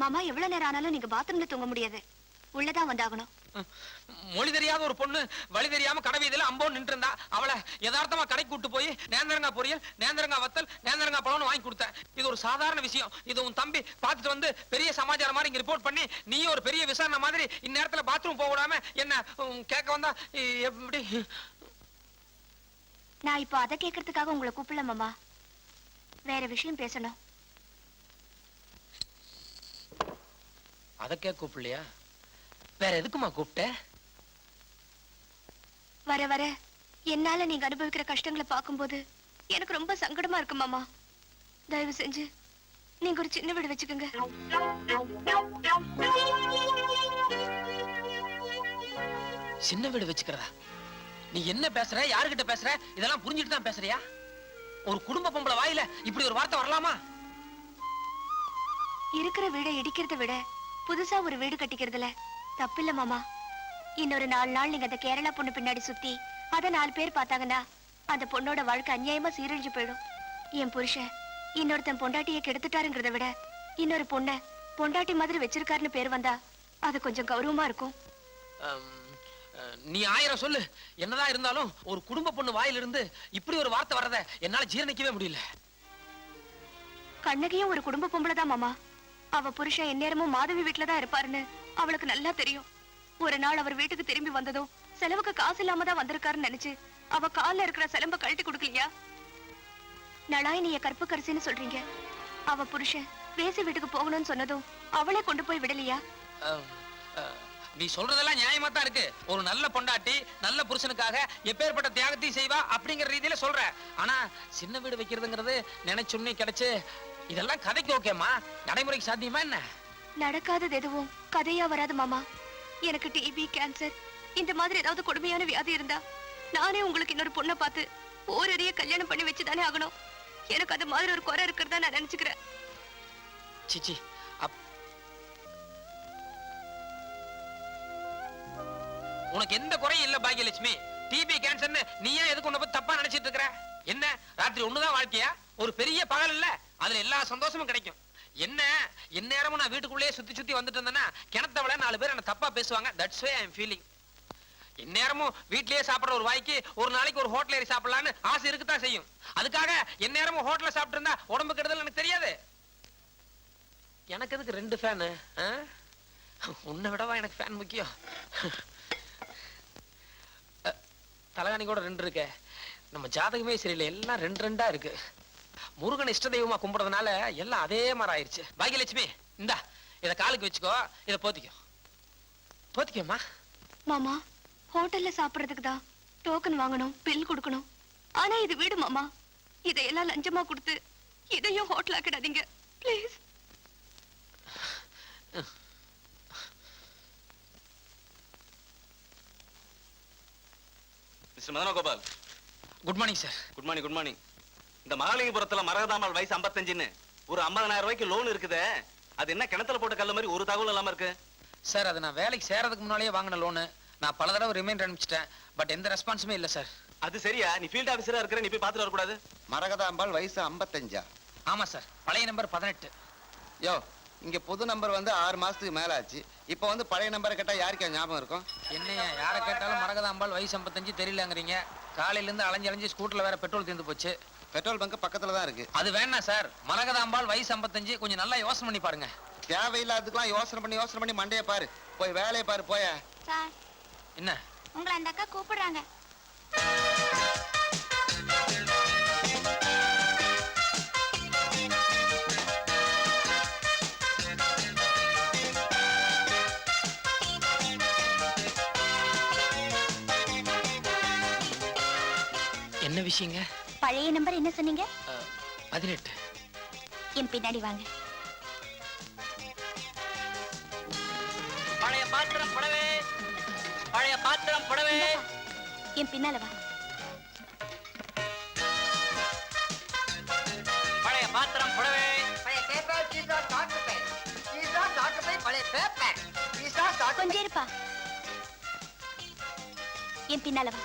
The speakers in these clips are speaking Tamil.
மாமா எவ்வளவு நேரம் ஆனாலும் நீங்க பாத்ரூம்ல தூங்க முடியாது, உள்ளதான் வந்தாகணும். மொழி தெரியாத ஒரு பொண்ணு வழி தெரியாம கடை வீதியில அம்போன்னு நின்று இருந்தா, அவளை யதார்த்தமா கடைக்கு கூட்டு போய் நேந்திரங்காய் பொரியல், நேந்திரங்காய் வத்தல், நேந்திரங்காய் பழம்னு வாங்கி கொடுத்தேன். இது ஒரு சாதாரண விஷயம். இது உன் தம்பி பார்த்துட்டு வந்து பெரிய சமாச்சாரம் மாதிரி இங்க ரிப்போர்ட் பண்ணி நீயும் ஒரு பெரிய விசாரணை மாதிரி இந்நேரத்துல பாத்ரூம் போக விடாம என்ன கேட்க வந்தா எப்படி? நான் இப்போ அதை கேட்கறதுக்காக உங்களை கூப்பிடல மாமா, வேற விஷயம் பேசணும். அதக்கே கூப்பிடலையா? வேற எதுக்குமா கூப்பிட்ட? வர வர என்னால நீங்க அனுபவிக்கிற கஷ்டங்களை பார்க்கும்போது எனக்கு ரொம்ப சங்கடமா இருக்கு மாமா. தயவு செஞ்சு நீங்க ஒரு சின்ன வீடு வச்சுக்கோங்க. சின்ன வீடு வச்சுக்கிறதா? நீ என்ன பேசுற, யாருகிட்ட பேசுற? இதெல்லாம் புரிஞ்சுட்டு தான் பேசுறியா? ஒரு குடும்ப பொம்பளை வாயில இப்படி ஒரு வார்த்தை வரலாமா? இருக்கிற வீடை இடிக்கிறத விட புதுசா ஒரு வீடு கட்டிக்கிறதுல தப்பில்ல மாமா. இன்னொரு 4 நாள் நீங்க அந்த கேரளா பொண்ணு பின்னாடி சுத்தி அத 4 பேர் பார்த்தாங்கன்னா அந்த பொண்ணோட வாழ்க்கை அநியாயமா சீரழிஞ்சு போயிடும். என் புருஷன் இன்னொருத்தன் பொண்டாட்டியை கெடுத்துட்டாருங்கிறத விட இன்னொரு பொண்ண பொண்டாட்டி மாதிரி வச்சிருக்காருன்னு பேர் வந்தா அது கொஞ்சம் கௌரவமா இருக்கும். நீ 1000 சொல்லு, என்னதான் இருந்தாலும் ஒரு குடும்ப பொண்ணு வாயிலிருந்து இப்படி ஒரு வார்த்தை வர்றத என்னால ஜீரணிக்கவே முடியல. கண்ணகியும் ஒரு குடும்ப பொம்பளை தான் மாமா. அவ புருஷன் எந்நேரமும் மாதவி வீட்டுலதான் இருப்பாருன்னு அவளுக்கு நல்லா தெரியும். ஒரு நாள் அவர் வீட்டுக்கு திரும்பி வந்ததும் செலவுக்கு காசு இல்லாம தான் வந்திருக்காருன்னு நினைச்சு அவ கால்ல இருக்கிற செலம்ப கழட்டி கொடுக்கலையா? நளாயினிய கற்பு கரிசின்னு சொல்றீங்க. அவ புருஷன் பேசி வீட்டுக்கு போகணும்னு சொன்னதும் அவளே கொண்டு போய் விடலையா? நீ சொல்றதெல்லாம் நியாயமா தான் இருக்கு. ஒரு நல்ல பொண்டாட்டி நல்ல புருஷனுக்காக எப்பேற்பட்ட தியாகத்தையும் செய்வா அப்படிங்கிற ரீதியில சொல்ற. ஆனா சின்ன வீடு வைக்கிறதுங்கிறது நினைச்சுன்னே கிடைச்சு இதெல்லாம் கதைக்கு ஓகேமா, நடைமுறைக்கு சாத்தியமா என்ன? நடக்காதது எதுவும் கதையா வராது மாமா. எனக்கு டிபி, கேன்சர் இந்த மாதிரி ஏதாவது கொடுமையான வியாதி இருந்தா நானே உங்களுக்கு இன்னொரு பொண்ணை பார்த்து ஓரறிய கல்யாணம் பண்ணி வச்சுதானே ஆகணும். எனக்கு அது மாதிரி ஒரு குறை இருக்கிறதா நான் நினைச்சுக்கிறேன். சிச்சி, உனக்கு எந்த குறையும் இல்ல பாக்கியலட்சுமி. டிபி, கேன்சர்னு நீ ஏன் எதுக்கு உன்னை பத்தி தப்பா நினைச்சிட்டு இருக்கிற? என்ன ராத்திரி ஒண்ணுதான் வாழ்க்கையா? ஒரு பெரிய பகல் இல்ல, அதுல எல்லா சந்தோஷமும் கிடைக்கும். என்ன எந்நேரமும் நான் வீட்டுக்குள்ளேயே சுத்தி சுத்தி வந்துட்டு இருந்தேன்னா கிணத்தவள 4 பேர் என்ன தப்பா பேசுவாங்க. That's why I am feeling. எந்நேரமும் வீட்லயே சாப்பிடுற ஒரு வாய்க்கு ஒரு நாளைக்கு ஒரு ஹோட்டல் ஏறி சாப்பிடலான்னு ஆசை இருக்குதான் செய்யும். அதுக்காக எந்நேரமும் ஹோட்டல்ல சாப்பிட்டு இருந்தா உடம்பு கெடுதல் எனக்கு தெரியாது. எனக்கு எதுக்கு 2 ஃபேனு? உன்னை விடவா எனக்கு ஃபேன் முக்கியம்? தலகாணி கூட 2 இருக்கு. நம்ம ஜாதகமே சரியில்லை, எல்லாம் 2 இருக்கு. முருகன் இஷ்ட தெய்வமா கும்பிடுறதுனால எல்லாம் அதே மாதிரி ஆயிடுச்சு. பாக்கியலட்சுமி, இந்தா இத காலுக்கு வச்சுக்கோ, இத போத்திக்கோமா. மாமா, ஹோட்டல்ல சாப்பிடுறதுக்கு தான் டோக்கன் வாங்கணும், பில் கொடுக்கணும். ஆனா இது வீடு மாமா. இதையெல்லாம் லஞ்சமா கொடுத்து இதையும் ஹோட்டல் ஆக்கிடாதீங்க please. Mister Madanagopal. Good morning sir. Good morning. Good morning. இந்த மகாலிங்கபுரத்துல மரகதாம்பாள் வயசு 55ன்னு ஒரு 50,000 ரூபாய்க்கு லோன் இருக்குதே, அது என்ன கிணத்துல போட்ட கல்ல மாதிரி ஒரு தகவல் இல்லாம இருக்கு? சார், அது நான் வேலைக்கு சேரதுக்கு முன்னாலேயே வாங்கின லோனு. நான் பல தடவை ரிமைண்டர் அனுப்பிச்சிட்டேன், பட் எந்த ரெஸ்பான்ஸுமே இல்ல சார். அது சரியா? நீ ஃபீல்ட் ஆபீசரா இருக்கிற, நீ போய் பார்த்துட்டு வரக்கூடாது? மரகதாம்பாள் வயசு 55. ஆமா சார், பழைய நம்பர் 18. யோ, இங்க புது நம்பர் வந்து 6 மாசத்துக்கு மேல ஆச்சு. இப்ப வந்து பழைய நம்பரை கேட்டா யாருக்கு ஞாபகம் இருக்கும்? என்னையா யாரை கேட்டாலும் மரகதாம்பாள் வயசு 55 தெரியலங்கிறீங்க. காலையில இருந்து அலைஞ்சு ஸ்கூட்டர்ல வேற பெட்ரோல் தீர்ந்து போச்சு. பெட்ரோல் பங்க் பக்கத்துல தான் இருக்கு. அது வேணாம் சார். மரகதாம்பாள் வயசு 55, கொஞ்சம் நல்லா யோசனை பண்ணி பாருங்க. தேவையில்லாததுக்கெல்லாம் யோசனை பண்ணி மண்டைய பாரு. போய் வேலையை பாரு. போய சார், என்ன உங்களை அந்த அக்கா கூப்பிடுறாங்க. என்ன விஷயங்க? பழைய நம்பர் என்ன சொன்னீங்க? 18. என் பின்னாடி வாங்க. பழைய பாத்திரம் புடவே. என் பின்னால வா. பழைய பாத்திரம் புடவே. கொஞ்சம் இருப்பா. என் பின்னால வா.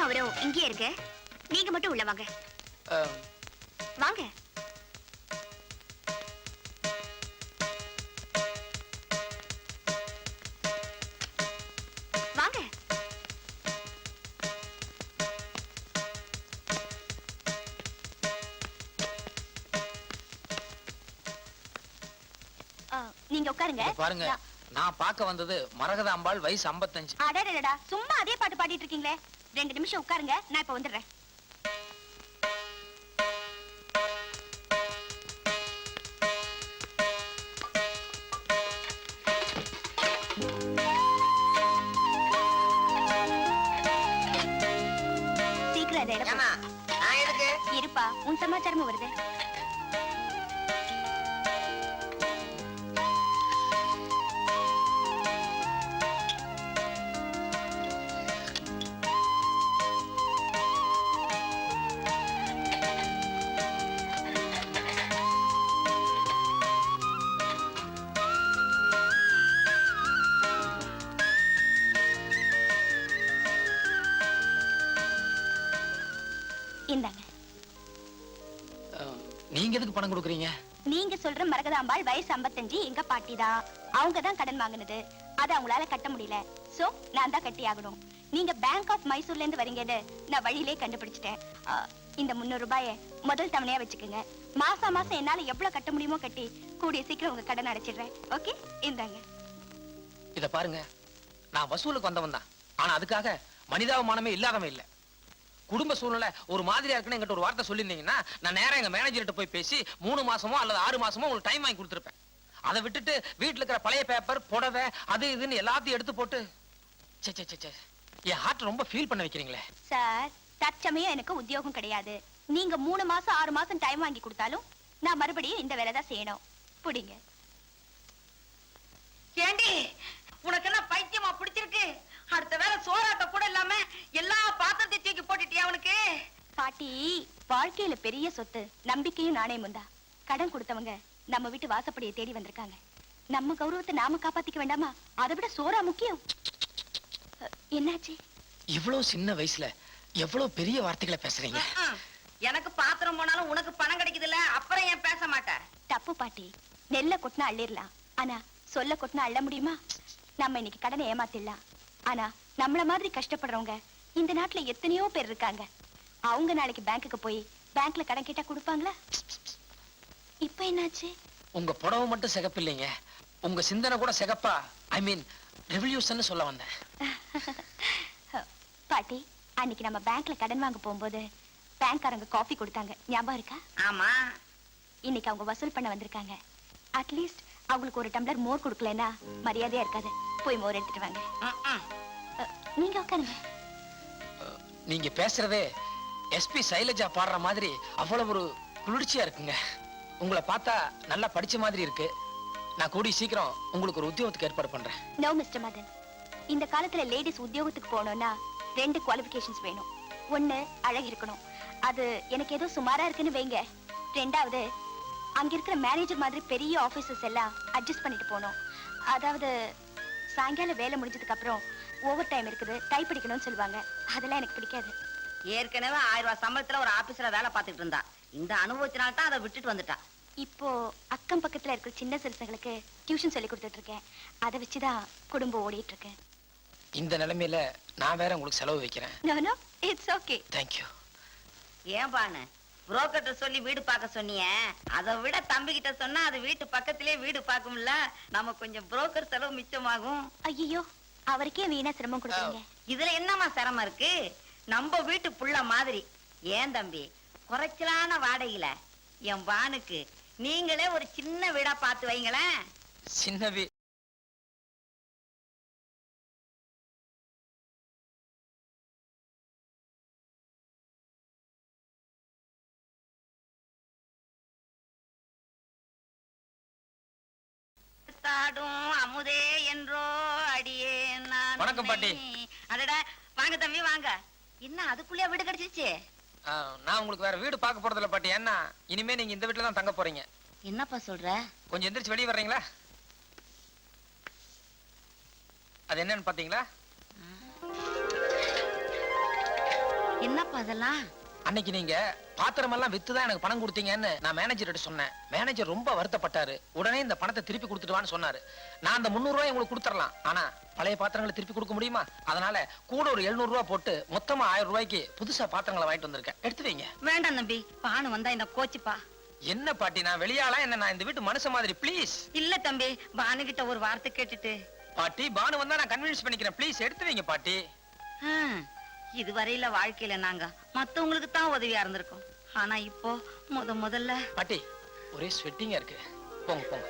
அவரும் இங்கேயே இருக்கு. நீங்க மட்டும் உள்ள வாங்க. வாங்க. வாங்க. நீங்க உட்காருங்க. பாருங்க, நான் பார்க்க வந்தது மரகத அம்பாள், வயசு 55. அடடடடா, சும்மா அதே பாட்டு பாடிட்டு இருக்கீங்களே. 2 நிமிஷம் உட்காருங்க, நான் இப்ப வந்துடுறேன். சீக்கிரம் அதை எடை போடு. இருப்பா, உன் சமாச்சாரமும் வருது. இந்தாங்க. நீங்க எதுக்கு பணம் கொடுக்குறீங்க? நீங்க சொல்ற மரகதாம்பாள் வயசு 55 எங்க பாட்டி தான். அவங்க தான் கடன் வாங்குனது. அது அவங்களால கட்ட முடியல. சோ நான் தான் கட்டி ஆகணும். நீங்க பேங்க் ஆஃப் மைசூர்ல இருந்து வரீங்கன்னு நான் வழியிலே கண்டுபிடிச்சிட்டேன். இந்த 300 ரூபாயை முதல் தவணையா வச்சுக்கோங்க. மாசம் மாசம் என்னால எவ்வளவு கட்ட முடியுமோ கட்டி கூடிய சீக்கிரம் உங்க கடன் அடைச்சிடுறேன். ஓகே, இந்தாங்க. இத பாருங்க, நான் வசூலுக்கு வந்தவன் தான். ஆனா அதுக்காக மனிதாபிமானமே இல்லாதவன் இல்ல. குடும்ப சூழ்நிலை ஒரு மாதிரியா இருக்குன்னு என்கிட்ட ஒரு வார்த்தை சொல்லியிருந்தீங்கன்னா நான் நேரா எங்க மேனேஜர்கிட்ட போய் பேசி 3 மாசமோ அல்லது 6 மாசமோ உங்களுக்கு டைம் வாங்கி கொடுத்துருப்பேன். அதை விட்டுட்டு வீட்டுல இருக்கிற பழைய பேப்பர், புடவை, அது இதுன்னு எல்லாத்தையும் எடுத்து போட்டு என் ஹார்ட் ரொம்ப ஃபீல் பண்ண வைக்கிறீங்களே. சார், தற்சமயம் எனக்கு உத்தியோகம் கிடையாது. நீங்க 3 மாசம் 6 மாசம் டைம் வாங்கி கொடுத்தாலும் நான் மறுபடியும் இந்த வேலை தான் செய்யணும். புடிங்க. ஏண்டி, உனக்கு என்ன பைத்தியமா பிடிச்சிருக்கு? அடுத்த வேலை சோறாக்க கூட இல்லாம எல்லா பாத்திரத்தையும் தூக்கி போட்டுட்டியா அவனுக்கு? பாட்டி, வாழ்க்கையில பெரிய சொத்து நம்பிக்கையும் நாணயமும் தான். கடன் கொடுத்தவங்க நம்ம வீட்டு வாசப்படியை தேடி வந்திருக்காங்க. நம்ம கௌரவத்தை நாம காப்பாத்திக்க வேண்டாமா? அதை விட சோறா முக்கியம். என்னாச்சு? இவ்வளவு சின்ன வயசுல எவ்வளவு பெரிய வார்த்தைகளை பேசுறீங்க. எனக்கு பாத்திரம் போனாலும் உனக்கு பணம் கிடைக்குதுல்ல, அப்புறம் ஏன் பேச மாட்டேன்? தப்பு பாட்டி. நெல்ல கொட்டினா அள்ளிடலாம், ஆனா சொல்ல கொட்டினா அள்ள முடியுமா? நம்ம இன்னைக்கு கடனை ஏமாத்திடலாம், ஆனா நம்மள மாதிரி கஷ்டப்படுறவங்க இந்த நாட்டுல எத்தனையோ பேர் இருக்காங்க. அவங்க நாளைக்கு பேங்க்குக்கு போய் பேங்க்ல கடன் கேட்டா கொடுப்பாங்களா? இப்ப என்னாச்சு? உங்க புடவை மட்டும் சிகப்பு இல்லைங்க, உங்க சிந்தனை கூட சிகப்பா, ஐ மீன் ரெவல்யூஷன் சொல்ல வந்தேன். பாட்டி, அன்னைக்கு நம்ம பேங்க்ல கடன் வாங்க போகும்போது பேங்க்காரங்க காஃபி கொடுத்தாங்க, ஞாபகம் இருக்கா? ஆமா. இன்னைக்கு அவங்க வசூல் பண்ண வந்திருக்காங்க. அட்லீஸ்ட் அவங்களுக்கு ஒரு டம்ளர் மோர் கொடுக்கலன்னா மரியாதையா இருக்காது. போய் மோர் எடுத்துட்டு வாங்க. நீங்க உட்காருங்க. நீங்க பேசுறதே எஸ்பி சைலஜா பாடுற மாதிரி அவ்வளவு ஒரு குளிர்ச்சியா இருக்குங்க. உங்களை பார்த்தா நல்லா படிச்ச மாதிரி இருக்கு. நான் கூடி சீக்கிரம் உங்களுக்கு ஒரு உத்தியோகத்துக்கு ஏற்பாடு பண்றேன். நோ மிஸ்டர் மதன், இந்த காலத்துல லேடிஸ் உத்தியோகத்துக்கு போகணும்னா 2 குவாலிஃபிகேஷன்ஸ் வேணும். 1, அழகு இருக்கணும். அது எனக்கு ஏதோ சுமாரா இருக்குன்னு வைங்க. 2வது, அங்க இருக்கிற மேனேஜர் மாதிரி பெரிய ஆபீசர்ஸ் எல்லாம் அட்ஜஸ்ட் பண்ணிட்டு போகணும். அதாவது சாயங்காலம் வேலை முடிஞ்சதுக்கு அப்புறம் ஓவர் டைம் இருக்குது, டைப் படிக்கணும்னு சொல்லுவாங்க. அதெல்லாம் எனக்கு பிடிக்காது. ஏற்கனவே 1000 ரூபாய் சம்பளத்துல ஒரு ஆபீஸ்ல வேலை பார்த்துட்டு இருந்தா. இந்த அனுபவத்தினால தான் அதை விட்டுட்டு வந்துட்டா. இப்போ அக்கம் பக்கத்துல இருக்கிற சின்ன சிறுசங்களுக்கு டியூஷன் சொல்லி கொடுத்துட்டு இருக்கேன். அதை வச்சுதான் குடும்பம் ஓடிட்டு இருக்கேன். இந்த நிலைமையில நான் வேற உங்களுக்கு செலவு வைக்கிறேன். No no, it's okay. Thank you. ஏன் பானு, புரோக்கர்ட்ட சொல்லி வீடு பார்க்க சொன்னியே, அதை விட தம்பி கிட்ட சொன்னா அது வீட்டு பக்கத்திலே வீடு பார்க்கும்ல, நம்ம கொஞ்சம் புரோக்கர் செலவு மிச்சமாகும். ஐயோ, அவருக்கே வீணா சிரமம் கொடுக்குறீங்க. இதுல என்னமா சிரமம் இருக்கு? நம்ம வீட்டு புள்ள மாதிரி. ஏன் தம்பி, குறைச்சலான வாடகையில என் பானுக்கு நீங்களே ஒரு சின்ன வீடா பார்த்து வைங்களேன். சின்ன தாடும் அமுதே என்றோ அடியே நான். வணக்கம் பாட்டி. அடடா, வாங்க தம்பி வாங்க. என்ன அதுக்குள்ளே வீடு கிடைச்சிச்சு? நான் உங்களுக்கு வேற வீடு பார்க்க போறதில்ல பாட்டி. என்ன, இனிமே நீங்க இந்த வீட்டுல தான் தங்க போறீங்க. என்னப்பா சொல்ற? கொஞ்சம் எந்திரிச்சு வெளியே வர்றீங்களா? அது என்னன்னு பாத்தீங்களா? என்னப்பா அதெல்லாம்? அன்னைக்கு நீங்க பாத்திரமெல்லாம் வித்துதான் எனக்கு பணம் கொடுத்தீங்கன்னு நான் மேனேஜர்கிட்ட சொன்னேன். மேனேஜர் ரொம்ப வருத்தப்பட்டாரு. உடனே இந்த பணத்தை திருப்பி கொடுத்துடுவான்னு சொன்னாரு. நான் அந்த 300 ரூபாய் உங்களுக்கு கொடுத்துடலாம், ஆனா பழைய பாத்திரங்களை திருப்பி கொடுக்க முடியுமா? அதனால கூட ஒரு 700 ரூபாய் போட்டு மொத்தமா 1000 ரூபாய்க்கு புதுசா பாத்திரங்களை வாங்கிட்டு வந்திருக்கேன். எடுத்து வைங்க. வேண்டாம் தம்பி, பானு வந்தா இந்த கோச்சுப்பா. என்ன பாட்டி, நான் வெளியாளா என்ன? நான் இந்த வீட்டு மனுஷன் மாதிரி, ப்ளீஸ். இல்ல தம்பி, பானு கிட்ட ஒரு வார்த்தை கேட்டுட்டு. பாட்டி, பானு வந்தா நான் கன்வின்ஸ் பண்ணிக்கிறேன். ப்ளீஸ் எடுத்து வைங்க பாட்டி. இதுவரையில வாழ்க்கையில நாங்க மத்தவங்களுக்கு தான் உதவியா இருந்திருக்கோம். ஆனா இப்போ முதல்ல பாட்டி ஒரே ஸ்வெட்டிங்கா இருக்கு. போங்க போங்க.